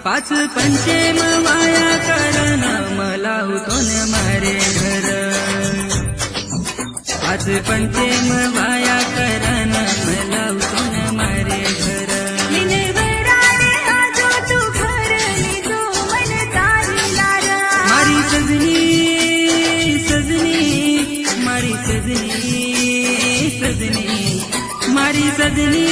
पाच पंचेम माया करण मला उठून मारे घर पाच पंचेम माया करण मला उठून मारे घर मारी सजनी सजनी मारी सजनी सजनी मारी सजनी